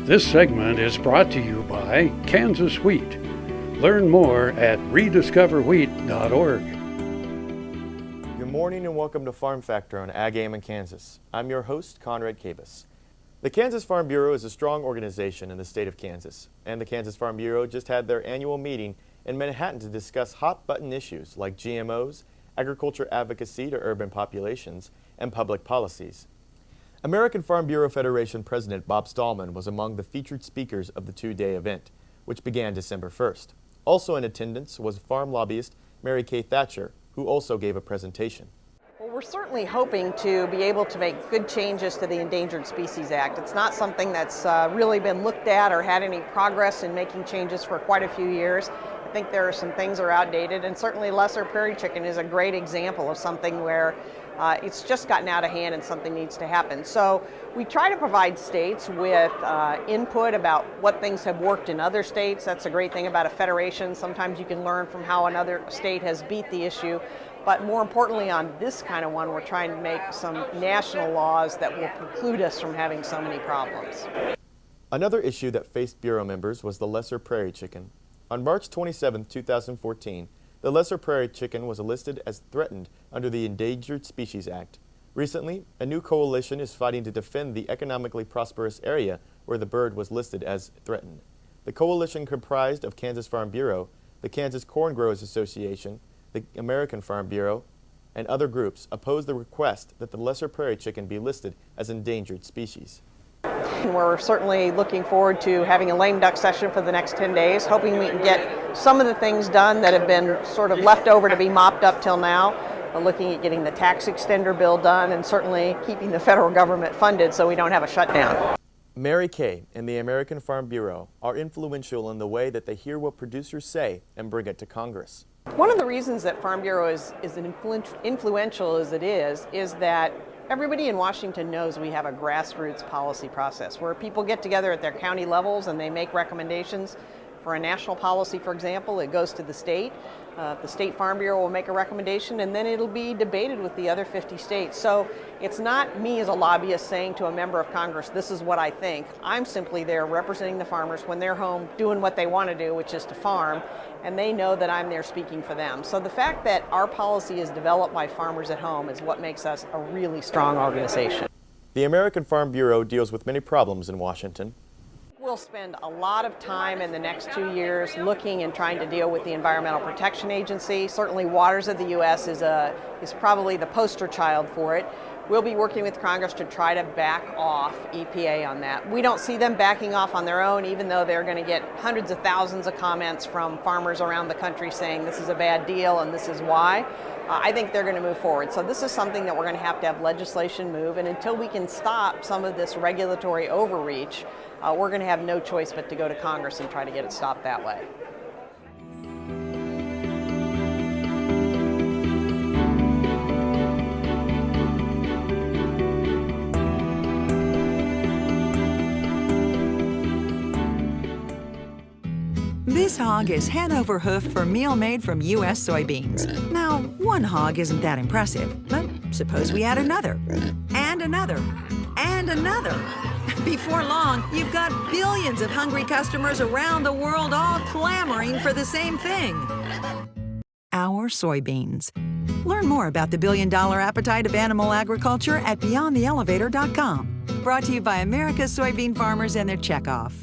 This segment is brought to you by Kansas Wheat. Learn more at rediscoverwheat.org. Good morning and welcome to Farm Factor on Ag AM in Kansas. I'm your host, Conrad Cabas. The Kansas Farm Bureau is a strong organization in the state of Kansas, and the Kansas Farm Bureau just had their annual meeting in Manhattan to discuss hot-button issues like GMOs, agriculture advocacy to urban populations, and public policies. American Farm Bureau Federation President Bob Stallman was among the featured speakers of the two-day event, which began December 1st. Also in attendance was farm lobbyist Mary Kay Thatcher, who also gave a presentation. Well, we're certainly hoping to be able to make good changes to the Endangered Species Act. It's not something that's really been looked at or had any progress in making changes for quite a few years. I think there are some things that are outdated, and certainly lesser prairie chicken is a great example of something where it's just gotten out of hand and something needs to happen. So we try to provide states with input about what things have worked in other states. That's a great thing about a federation. Sometimes you can learn from how another state has beat the issue. But more importantly, on this kind of one, we're trying to make some national laws that will preclude us from having so many problems. Another issue that faced Bureau members was the lesser prairie chicken. On March 27, 2014, the lesser prairie chicken was listed as threatened under the Endangered Species Act. Recently, a new coalition is fighting to defend the economically prosperous area where the bird was listed as threatened. The coalition comprised of Kansas Farm Bureau, the Kansas Corn Growers Association, the American Farm Bureau, and other groups opposed the request that the lesser prairie chicken be listed as endangered species. We're certainly looking forward to having a lame duck session for the next 10 days, hoping we can get some of the things done that have been sort of left over to be mopped up till now. We're looking at getting the tax extender bill done and certainly keeping the federal government funded so we don't have a shutdown. Mary Kay and the American Farm Bureau are influential in the way that they hear what producers say and bring it to Congress. One of the reasons that Farm Bureau is as influential as it is that everybody in Washington knows we have a grassroots policy process where people get together at their county levels and they make recommendations. For a national policy, for example, it goes to the state. The State Farm Bureau will make a recommendation and then it'll be debated with the other 50 states. So it's not me as a lobbyist saying to a member of Congress, this is what I think. I'm simply there representing the farmers when they're home doing what they want to do, which is to farm, and they know that I'm there speaking for them. So the fact that our policy is developed by farmers at home is what makes us a really strong organization. The American Farm Bureau deals with many problems in Washington. We'll spend a lot of time in the next 2 years looking and trying to deal with the Environmental Protection Agency. Certainly Waters of the U.S. is probably the poster child for it. We'll be working with Congress to try to back off EPA on that. We don't see them backing off on their own, even though they're going to get hundreds of thousands of comments from farmers around the country saying this is a bad deal and this is why. I think they're going to move forward. So this is something that we're going to have legislation move, and until we can stop some of this regulatory overreach, we're going to have no choice but to go to Congress and try to get it stopped that way. This hog is Hanover hoof for meal made from U.S. soybeans. Now, one hog isn't that impressive, but suppose we add another, and another, and another. Before long, you've got billions of hungry customers around the world all clamoring for the same thing. Our soybeans. Learn more about the billion-dollar appetite of animal agriculture at beyondtheelevator.com. Brought to you by America's soybean farmers and their checkoff.